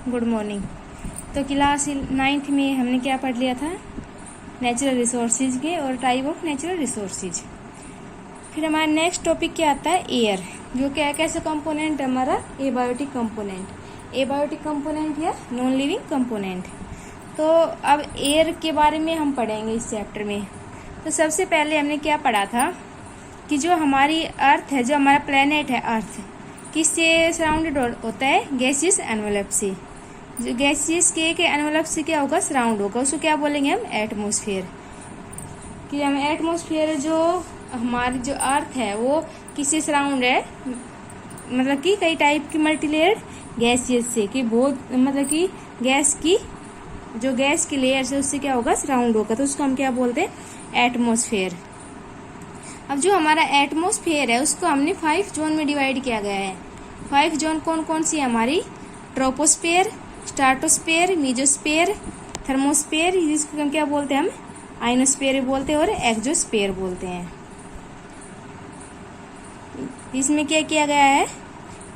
Good morning. तो class 9th में हमने क्या पढ़ लिया था, नेचुरल रिसोर्सेज के और टाइप ऑफ नेचुरल रिसोर्सेज। फिर हमारा नेक्स्ट टॉपिक क्या आता है, एयर, जो क्या कैसे कंपोनेंट है हमारा, एबायोटिक कंपोनेंट। एबायोटिक कंपोनेंट या नॉन लिविंग कंपोनेंट। तो अब एयर के बारे में हम पढ़ेंगे इस चैप्टर में। तो सबसे पहले हमने क्या पढ़ा था कि जो हमारी अर्थ है, जो हमारा प्लेनेट है अर्थ, किससे सराउंडेड होता है, गैसियस एनवेलप से। जो गैसियस के एनवेलप से क्या होगा, सराउंड होगा, उसको क्या बोलेंगे हम, एटमॉस्फेयर। कि हम एटमॉस्फेयर, जो हमारी जो अर्थ है वो किससे सराउंड है, मतलब कि कई टाइप की मल्टीलेयर्ड गैसियस से, कि बहुत मतलब कि गैस की जो गैस की लेयर है उससे क्या होगा, सराउंड होगा, तो उसको हम क्या बोलते हैं, एटमॉस्फेयर। अब जो हमारा एटमॉस्फेयर है उसको हमने 5 जोन में डिवाइड किया गया है। 5 जोन कौन कौन सी है हमारी, ट्रोपोस्फेयर, स्ट्राटोस्फेयर, मीजोस्फेयर, थर्मोस्फेयर, जिसको हम क्या बोलते हैं, हम आइनोस्फेयर बोलते हैं, और एक्सोस्फेयर बोलते हैं। इसमें क्या किया गया है,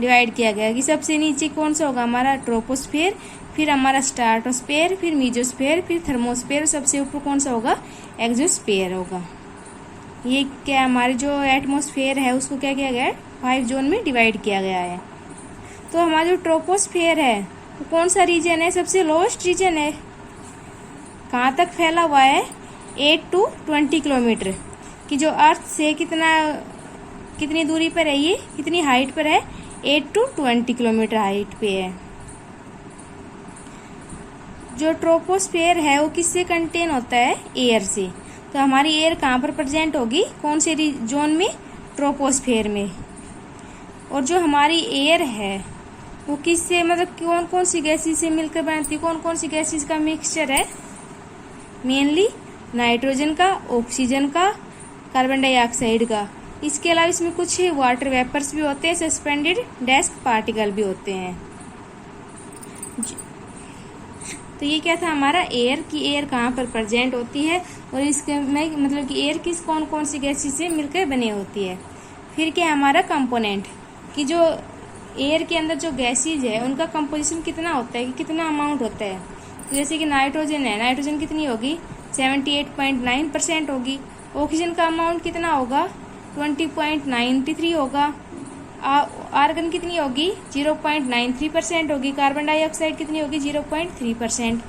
डिवाइड किया गया है कि सबसे नीचे कौन सा होगा, हमारा ट्रोपोस्फेयर, फिर हमारा स्ट्राटोस्फेयर, फिर मीजोस्फेयर, फिर थर्मोस्फेयर, सबसे ऊपर कौन सा होगा, एक्सोस्फेयर होगा। ये क्या हमारे जो एटमॉस्फेयर है उसको क्या किया गया है, 5 जोन में डिवाइड किया गया है। तो हमारा जो ट्रोपोस्फेयर है वो कौन सा रीजन है, सबसे लोएस्ट रीजन है। कहाँ तक फैला हुआ है, 8 to 20 किलोमीटर की, जो अर्थ से कितनी दूरी पर है, ये कितनी हाइट पर है, 8 to 20 किलोमीटर हाइट पे है। जो ट्रोपोस्फेयर है वो किससे कंटेन होता है, एयर से। तो हमारी एयर कहाँ पर प्रेजेंट होगी, कौन से जोन में, ट्रोपोस्फेयर में। और जो हमारी एयर है वो किससे, मतलब कौन कौन सी गैसेस से मिलकर बनती है, कौन कौन सी गैसेस का मिक्सचर है, मेनली नाइट्रोजन का, ऑक्सीजन का, कार्बन डाइऑक्साइड का। इसके अलावा इसमें कुछ वाटर वेपर्स भी होते हैं, सस्पेंडेड डेस्क पार्टिकल भी होते हैं। तो ये क्या था हमारा एयर, की एयर कहाँ पर प्रेजेंट होती है, और इसके में मतलब कि एयर किस कौन कौन सी गैसेस से मिलकर बनी होती है। फिर क्या हमारा कंपोनेंट, कि जो एयर के अंदर जो गैसेज है उनका कंपोजिशन कितना होता है, कि कितना अमाउंट होता है। तो जैसे कि नाइट्रोजन है, नाइट्रोजन कितनी होगी, 78.9% होगी। ऑक्सीजन का अमाउंट कितना होगा, 20.93 होगा। आर्गन कितनी होगी, 0.93% होगी। कार्बन डाइऑक्साइड कितनी होगी, 0.3%।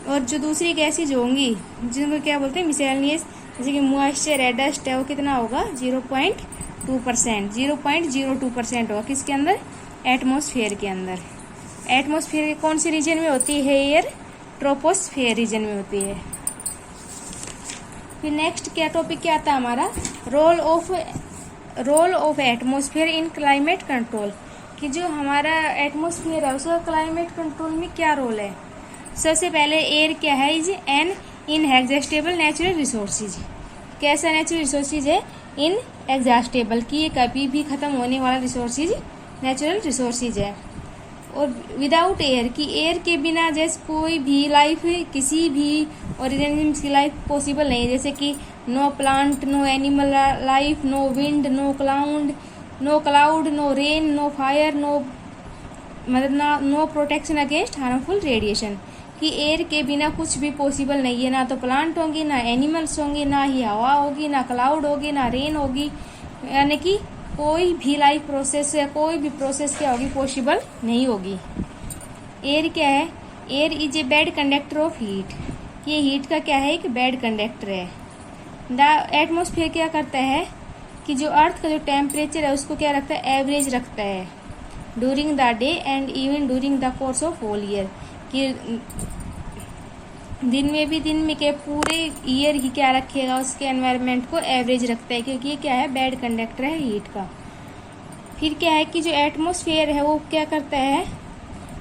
और जो दूसरी गैसेज होंगी जिनको क्या बोलते हैं, मिसेलिनियस, जैसे कि मॉइस्चर है, डस्ट है, वो कितना होगा, 0.2%, 0.02% होगा। किसके अंदर, एटमॉस्फेयर के अंदर। एटमॉस्फेयर कौन से रीजन में होती है, एयर ट्रोपोस्फेयर रीजन में होती है। फिर नेक्स्ट क्या टॉपिक क्या आता है हमारा, role of atmosphere in climate control, कि जो हमारा एटमॉस्फेयर है उसका क्लाइमेट कंट्रोल में क्या रोल है। सबसे पहले एयर क्या है, is an inexhaustible natural resources. कैसा नेचुरल रिसोर्सेज है, इनएग्जॉस्टेबल, कि ये कभी भी खत्म होने वाला रिसोर्सेज नेचुरल रिसोर्सेज है। और विदाउट एयर, की एयर के बिना जैसे कोई भी लाइफ, किसी भी ऑर्गेनिज्म की लाइफ पॉसिबल नहीं है। जैसे कि no plant, no animal life, no wind, no cloud, no rain, no fire, मतलब no protection against harmful radiation. कि एयर के बिना कुछ भी पॉसिबल नहीं है, ना तो प्लांट होंगे, ना एनिमल्स होंगे, ना ही हवा होगी, ना क्लाउड होगी, ना रेन होगी, यानी कि कोई भी लाइफ प्रोसेस या कोई भी प्रोसेस क्या होगी, पॉसिबल नहीं होगी। एयर क्या है, air is a bad conductor of heat. ये हीट का क्या है, एक बैड कंडक्टर है। द एटमॉस्फेयर क्या करता है, कि जो अर्थ का जो टेम्परेचर है उसको क्या रखता है, एवरेज रखता है during the day and even during the course of whole year. कि दिन में के पूरे ईयर ही क्या रखेगा, उसके एनवायरनमेंट को एवरेज रखता है, क्योंकि ये क्या है, बैड कंडक्टर है हीट का। फिर क्या है कि जो एटमॉस्फेयर है वो क्या करता है,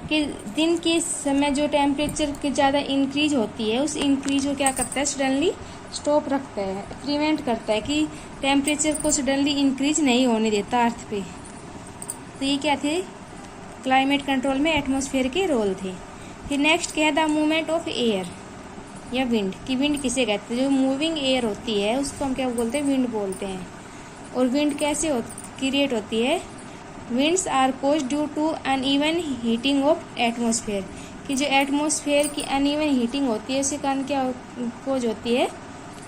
कि दिन के समय जो टेम्परेचर की ज़्यादा इंक्रीज होती है, उस इंक्रीज को क्या करता है, सडनली स्टॉप रखता है, प्रिवेंट करता है, कि टेम्परेचर को सडनली इंक्रीज नहीं होने देता अर्थ पे। तो ये क्या थे, क्लाइमेट कंट्रोल में एटमॉस्फेयर के रोल थे। फिर नेक्स्ट क्या है, द मूवमेंट ऑफ एयर या विंड, की विंड किसे कहते हैं, जो मूविंग एयर होती है उसको हम क्या बोलते हैं, विंड बोलते हैं। और विंड कैसे क्रिएट होती है, winds are cause due to uneven heating of atmosphere, कि जो एटमॉस्फेयर की अनइवन हीटिंग होती है उसके कारण क्या कोज होती है,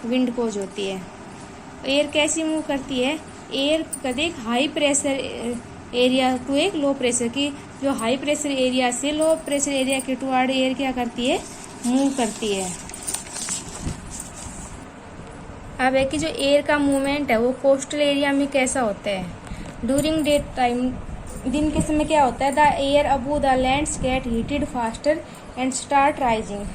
विंड कोज होती है। एयर कैसी मूव करती है, एयर कभी एक हाई प्रेशर एरिया टू एक लो प्रेशर, की जो हाई प्रेशर एरिया से लो प्रेशर एरिया के टुवर्ड एयर क्या करती है, मूव करती है। अब है कि जो एयर का मूवमेंट है वो कोस्टल एरिया में कैसा होता है, ड्यूरिंग डे टाइम, दिन के समय क्या होता है, the air above the lands gate heated faster and start rising,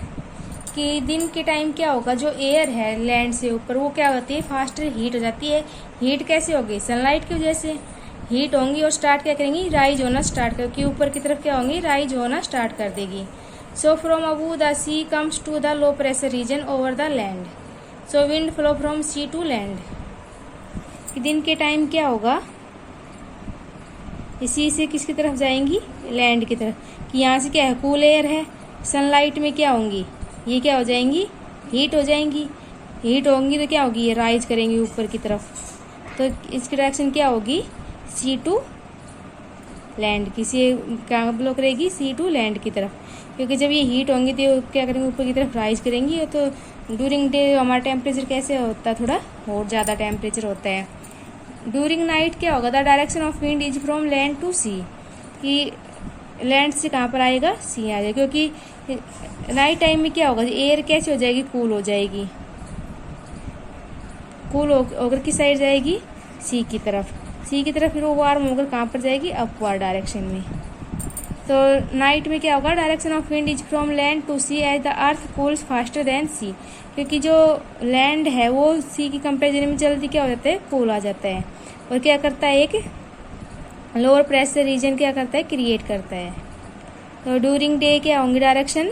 कि दिन के टाइम क्या होगा, जो एयर है लैंड से ऊपर वो क्या होती है, फास्टर हीट हो जाती है। हीट कैसे होगी, सनलाइट की वजह से हीट होंगी और स्टार्ट क्या करेंगी, राइज होना स्टार्ट करेगी, ऊपर की तरफ क्या होंगी, राइज होना स्टार्ट कर देगी। So from above the sea comes to the low pressure region over the land, so wind flow from sea to land, कि दिन के टाइम क्या होगा, इसी से किसकी तरफ जाएंगी, लैंड की तरफ, कि यहाँ से क्या है, कूल एयर है, सनलाइट में क्या होंगी, ये क्या हो जाएंगी, हीट हो जाएंगी। हीट होंगी तो क्या होगी, ये राइज करेंगी ऊपर की तरफ, तो इसकी डायरेक्शन क्या होगी, सी टू लैंड की, से क्या ब्लो करेगी, सी टू लैंड की तरफ, क्योंकि जब ये हीट होंगी तो क्या करेंगे, ऊपर की तरफ राइज करेंगी। तो ड्यूरिंग डे हमारा टेम्परेचर कैसे होता है, थोड़ा और ज़्यादा टेम्परेचर होता है। ड्यूरिंग नाइट क्या होगा, the direction of wind is from land to sea, कि लैंड से कहाँ पर आएगा, सी आ जाएगा, क्योंकि नाइट टाइम में क्या होगा, एयर कैसे हो जाएगी, कूल हो जाएगी, कूल होकर किस साइड जाएगी, सी की तरफ, सी की तरफ, फिर वो वार्म होकर कहाँ पर जाएगी, अपवर्ड डायरेक्शन में। तो नाइट में क्या होगा, direction of wind is from land to sea as the earth cools faster than sea, क्योंकि जो लैंड है वो सी की कंपेरिजन में जल्दी क्या हो जाता है, कूल आ जाता है, और क्या करता है, एक लोअर प्रेशर रीजन क्या करता है, क्रिएट करता है। तो ड्यूरिंग डे क्या होंगी डायरेक्शन,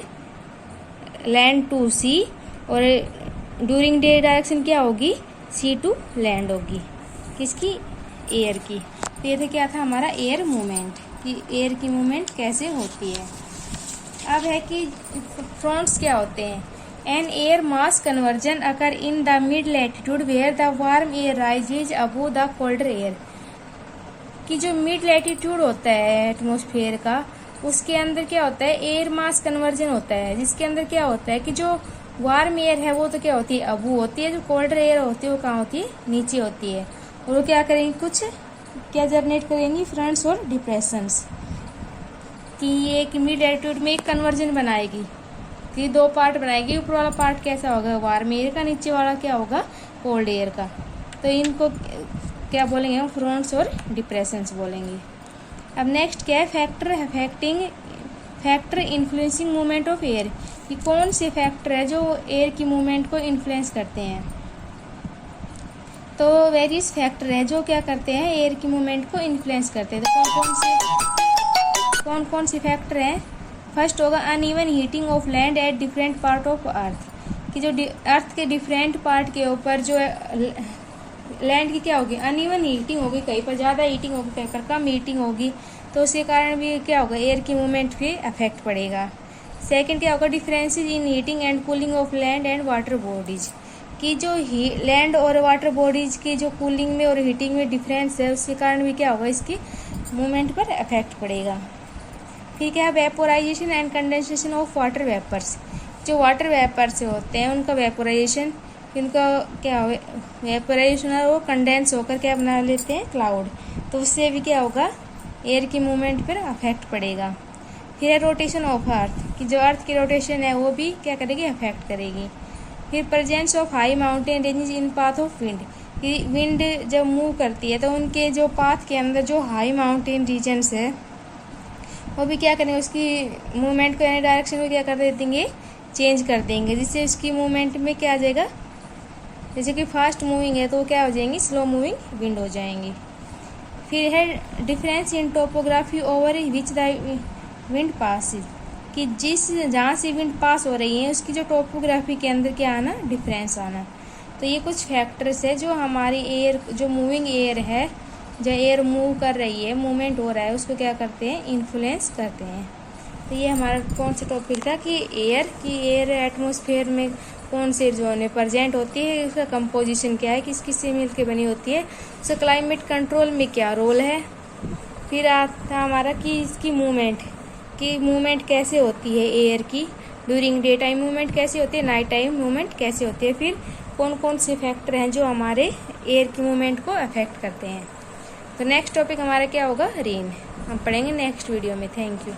लैंड टू सी, और ड्यूरिंग डे डायरेक्शन क्या होगी, सी टू लैंड होगी, किसकी, एयर की। तो ये तो क्या था हमारा एयर मूवमेंट, कि एयर की मूवमेंट कैसे होती है। अब है कि फ्रंट्स क्या होते हैं, an air mass convergence occur in the mid latitude where the warm air rises above the colder air, कि जो मिड लैटिट्यूड होता है एटमॉस्फेयर का, उसके अंदर क्या होता है, एयर मास कन्वर्जन होता है, जिसके अंदर क्या होता है कि जो वार्म एयर है वो तो क्या होती है, अबू होती है, जो कोल्डर एयर होती है वो कहाँ होती है, नीचे होती है, और वो क्या करेंगी, कुछ क्या जनरेट करेंगी, फ्रंट्स और डिप्रेशंस, कि ये एक मिड लैटिट्यूड में एक कन्वर्जन बनाएगी, कि दो पार्ट बनाएगी, ऊपर वाला पार्ट कैसा होगा, वार्म एयर का, नीचे वाला क्या होगा, कोल्ड एयर का। तो इनको क्या बोलेंगे हम, फ्रंट्स और डिप्रेशंस बोलेंगे। अब नेक्स्ट क्या है, factor influencing movement of air, कि कौन से फैक्टर है जो एयर की मूवमेंट को इन्फ्लुएंस करते हैं। तो वेरियस फैक्टर है जो क्या करते हैं, एयर की मूवमेंट को इन्फ्लुएंस करते हैं। तो कौन कौन से फैक्टर हैं, फर्स्ट होगा uneven heating of land at different part of earth, कि जो अर्थ के डिफरेंट पार्ट के ऊपर जो लैंड की क्या होगी, अनइवन हीटिंग होगी, कहीं पर ज़्यादा हीटिंग होगी, कहीं पर कम हीटिंग होगी, तो उसके कारण भी क्या होगा, एयर की मूवमेंट पे अफेक्ट पड़ेगा। सेकंड क्या होगा, differences in heating and cooling of land and water bodies, कि जो लैंड और वाटर बॉडीज की जो कूलिंग में और हीटिंग में डिफरेंस है, उसके कारण भी क्या होगा, इसकी मूवमेंट पर अफेक्ट पड़ेगा। फिर क्या है, vaporisation and condensation of water vapours, जो वाटर वेपर्स होते हैं उनका वेपोराइजेशन, इनका क्या वेपोराइजेशन है, वो कंडेंस होकर क्या बना लेते हैं, क्लाउड, तो उससे भी क्या होगा, एयर की मूवमेंट पर अफेक्ट पड़ेगा। फिर है रोटेशन ऑफ अर्थ, कि जो अर्थ की रोटेशन है वो भी क्या करेगी, अफेक्ट करेगी। फिर presence of high mountain ranges in path of wind, कि विंड जब मूव करती है तो उनके जो पाथ के अंदर जो हाई माउंटेन रीजन्स है वो भी क्या करेंगे, उसकी मूवमेंट को यानी डायरेक्शन को क्या कर देंगे, चेंज कर देंगे, जिससे उसकी मूवमेंट में क्या आ जाएगा, जैसे कि फास्ट मूविंग है तो क्या हो जाएंगी, स्लो मूविंग विंड हो जाएंगी। फिर है difference in topography over which the wind passes, कि जहाँ से विंड पास हो रही है उसकी जो टोपोग्राफी के अंदर क्या आना, डिफरेंस आना। तो ये कुछ फैक्टर्स है जो हमारी एयर, जो मूविंग एयर है, जो एयर मूव कर रही है, मूवमेंट हो रहा है, उसको क्या करते हैं, इन्फ्लुएंस करते हैं। तो ये हमारा कौन सा टॉपिक था, कि एयर एटमॉस्फेयर में कौन से जोन में प्रेजेंट होती है, उसका कंपोजिशन क्या है, किस किस से मिलकर बनी होती है, उसका क्लाइमेट कंट्रोल में क्या रोल है, फिर आता हमारा कि इसकी मूवमेंट कैसे होती है एयर की, ड्यूरिंग डे टाइम मूवमेंट कैसे होती है, नाइट टाइम मूवमेंट कैसे होती है, फिर कौन कौन से फैक्टर हैं जो हमारे एयर की मूवमेंट को अफेक्ट करते हैं। तो नेक्स्ट टॉपिक हमारा क्या होगा, रेन, हम पढ़ेंगे नेक्स्ट वीडियो में। Thank you.